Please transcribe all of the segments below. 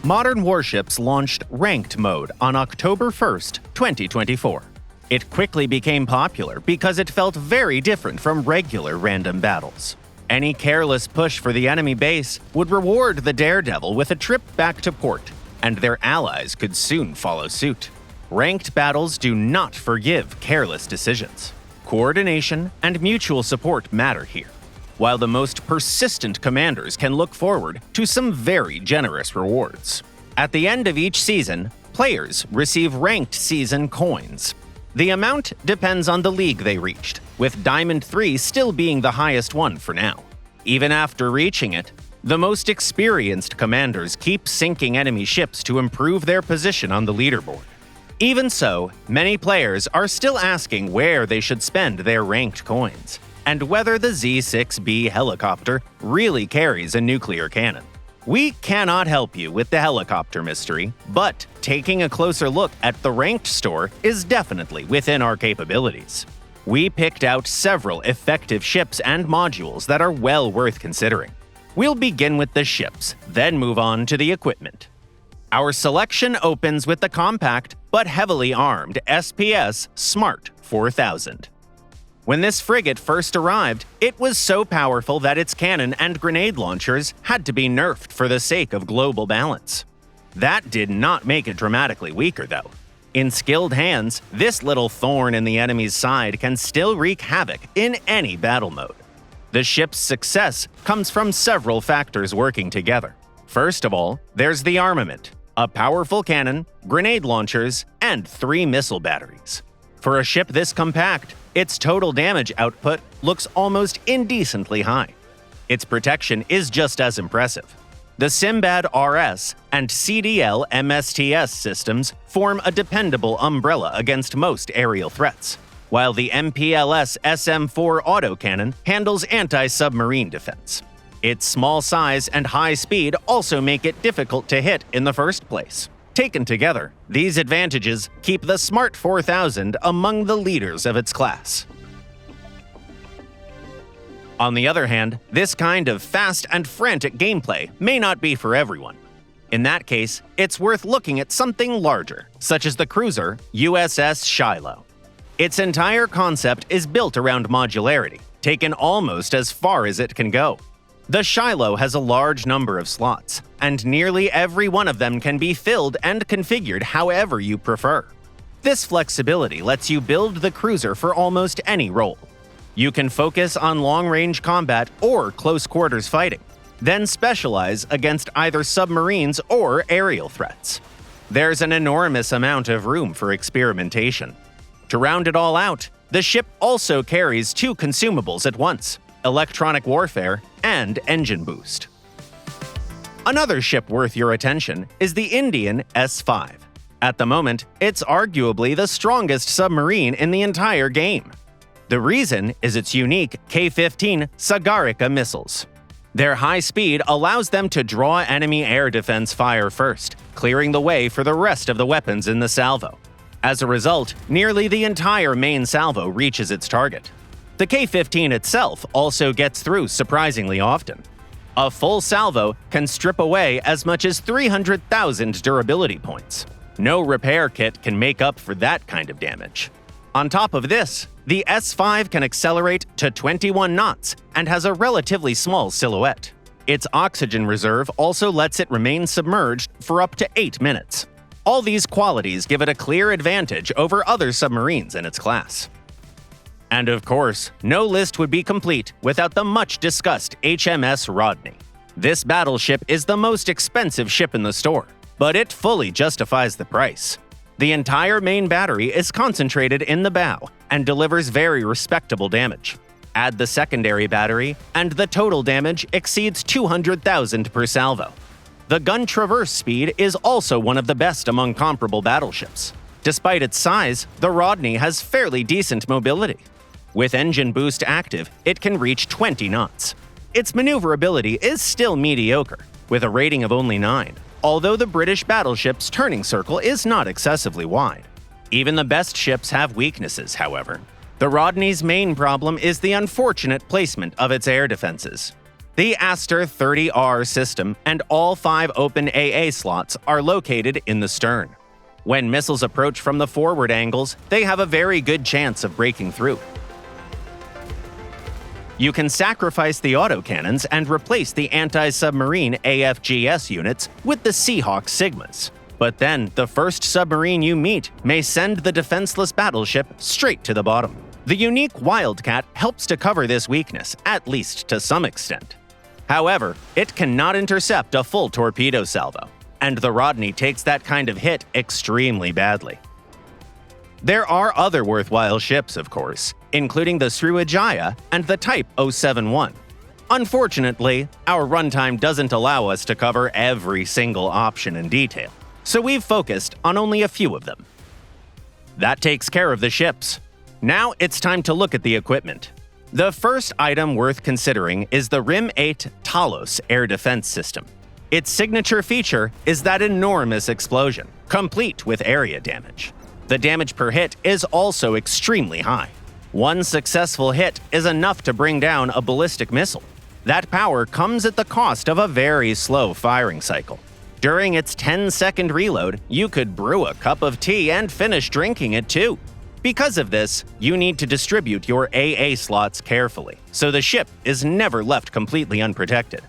Modern Warships launched Ranked Mode on October 1st, 2024. It quickly became popular because it felt very different from regular random battles. Any careless push for the enemy base would reward the daredevil with a trip back to port, and their allies could soon follow suit. Ranked battles do not forgive careless decisions. Coordination and mutual support matter here, while the most persistent commanders can look forward to some very generous rewards. At the end of each season, players receive ranked season coins. The amount depends on the league they reached, with Diamond 3 still being the highest one for now. Even after reaching it, the most experienced commanders keep sinking enemy ships to improve their position on the leaderboard. Even so, many players are still asking where they should spend their ranked coins, and whether the Z-6B helicopter really carries a nuclear cannon. We cannot help you with the helicopter mystery, but taking a closer look at the ranked store is definitely within our capabilities. We picked out several effective ships and modules that are well worth considering. We'll begin with the ships, then move on to the equipment. Our selection opens with the compact but heavily armed SPS Smart 4000. When this frigate first arrived, it was so powerful that its cannon and grenade launchers had to be nerfed for the sake of global balance. That did not make it dramatically weaker, though. In skilled hands, this little thorn in the enemy's side can still wreak havoc in any battle mode. The ship's success comes from several factors working together. First of all, there's the armament: a powerful cannon, grenade launchers, and 3 missile batteries. For a ship this compact, its total damage output looks almost indecently high. Its protection is just as impressive. The Simbad RS and CDL MSTS systems form a dependable umbrella against most aerial threats, while the MPLS SM4 autocannon handles anti-submarine defense. Its small size and high speed also make it difficult to hit in the first place. Taken together, these advantages keep the Smart 4000 among the leaders of its class. On the other hand, this kind of fast and frantic gameplay may not be for everyone. In that case, it's worth looking at something larger, such as the cruiser USS Shiloh. Its entire concept is built around modularity, taken almost as far as it can go. The Shiloh has a large number of slots, and nearly every one of them can be filled and configured however you prefer. This flexibility lets you build the cruiser for almost any role. You can focus on long-range combat or close-quarters fighting, then specialize against either submarines or aerial threats. There's an enormous amount of room for experimentation. To round it all out, the ship also carries 2 consumables at once: electronic warfare and engine boost. Another ship worth your attention is the Indian S5. At the moment, it's arguably the strongest submarine in the entire game. The reason is its unique K-15 Sagarika missiles. Their high speed allows them to draw enemy air defense fire first, clearing the way for the rest of the weapons in the salvo. As a result, nearly the entire main salvo reaches its target. The K-15 itself also gets through surprisingly often. A full salvo can strip away as much as 300,000 durability points. No repair kit can make up for that kind of damage. On top of this, the S5 can accelerate to 21 knots and has a relatively small silhouette. Its oxygen reserve also lets it remain submerged for up to 8 minutes. All these qualities give it a clear advantage over other submarines in its class. And of course, no list would be complete without the much-discussed HMS Rodney. This battleship is the most expensive ship in the store, but it fully justifies the price. The entire main battery is concentrated in the bow and delivers very respectable damage. Add the secondary battery, and the total damage exceeds 200,000 per salvo. The gun traverse speed is also one of the best among comparable battleships. Despite its size, the Rodney has fairly decent mobility. With engine boost active, it can reach 20 knots. Its maneuverability is still mediocre, with a rating of only 9, although the British battleship's turning circle is not excessively wide. Even the best ships have weaknesses, however. The Rodney's main problem is the unfortunate placement of its air defenses. The Aster 30R system and all 5 open AA slots are located in the stern. When missiles approach from the forward angles, they have a very good chance of breaking through. You can sacrifice the autocannons and replace the anti-submarine AFGS units with the Seahawk Sigmas. But then, the first submarine you meet may send the defenseless battleship straight to the bottom. The unique Wildcat helps to cover this weakness, at least to some extent. However, it cannot intercept a full torpedo salvo, and the Rodney takes that kind of hit extremely badly. There are other worthwhile ships, of course, including the Sriwijaya and the Type 071. Unfortunately, our runtime doesn't allow us to cover every single option in detail, so we've focused on only a few of them. That takes care of the ships. Now it's time to look at the equipment. The first item worth considering is the RIM 8 Talos air defense system. Its signature feature is that enormous explosion, complete with area damage. The damage per hit is also extremely high. One successful hit is enough to bring down a ballistic missile. That power comes at the cost of a very slow firing cycle. During its 10-second reload, you could brew a cup of tea and finish drinking it too. Because of this, you need to distribute your AA slots carefully, so the ship is never left completely unprotected.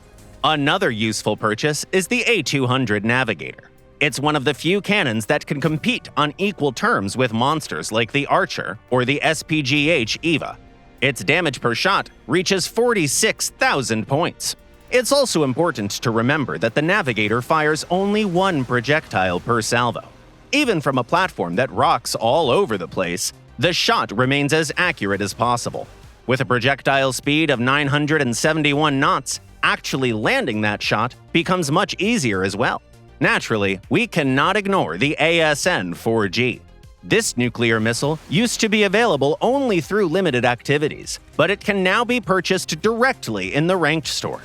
Another useful purchase is the A200 Navigator. It's one of the few cannons that can compete on equal terms with monsters like the Archer or the SPGH Eva. Its damage per shot reaches 46,000 points. It's also important to remember that the Navigator fires only one projectile per salvo. Even from a platform that rocks all over the place, the shot remains as accurate as possible. With a projectile speed of 971 knots, actually landing that shot becomes much easier as well. Naturally, we cannot ignore the ASN-4G. This nuclear missile used to be available only through limited activities, but it can now be purchased directly in the ranked store.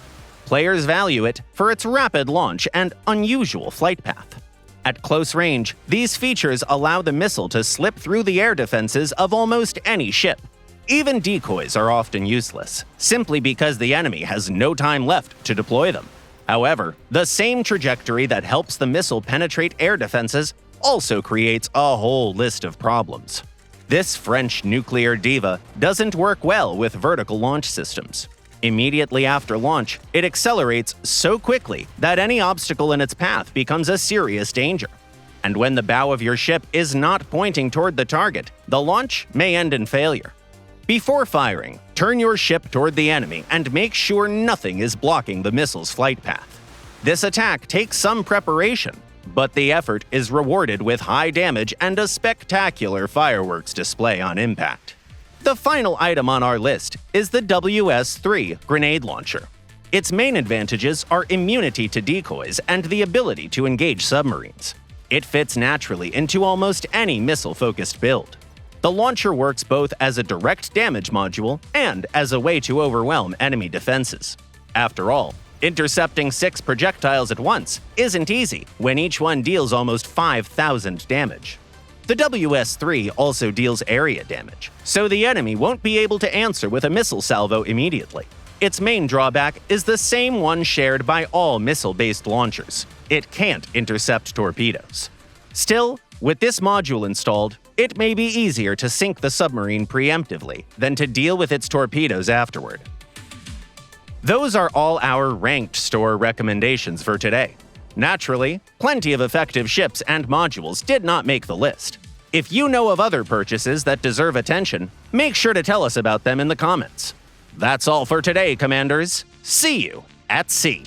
Players value it for its rapid launch and unusual flight path. At close range, these features allow the missile to slip through the air defenses of almost any ship. Even decoys are often useless, simply because the enemy has no time left to deploy them. However, the same trajectory that helps the missile penetrate air defenses also creates a whole list of problems. This French nuclear diva doesn't work well with vertical launch systems. Immediately after launch, it accelerates so quickly that any obstacle in its path becomes a serious danger. And when the bow of your ship is not pointing toward the target, the launch may end in failure. Before firing, turn your ship toward the enemy and make sure nothing is blocking the missile's flight path. This attack takes some preparation, but the effort is rewarded with high damage and a spectacular fireworks display on impact. The final item on our list is the WS-3 grenade launcher. Its main advantages are immunity to decoys and the ability to engage submarines. It fits naturally into almost any missile-focused build. The launcher works both as a direct damage module and as a way to overwhelm enemy defenses. After all, intercepting 6 projectiles at once isn't easy when each one deals almost 5,000 damage. The WS-3 also deals area damage, so the enemy won't be able to answer with a missile salvo immediately. Its main drawback is the same one shared by all missile-based launchers. It can't intercept torpedoes. Still, with this module installed, it may be easier to sink the submarine preemptively than to deal with its torpedoes afterward. Those are all our ranked store recommendations for today. Naturally, plenty of effective ships and modules did not make the list. If you know of other purchases that deserve attention, make sure to tell us about them in the comments. That's all for today, Commanders. See you at sea.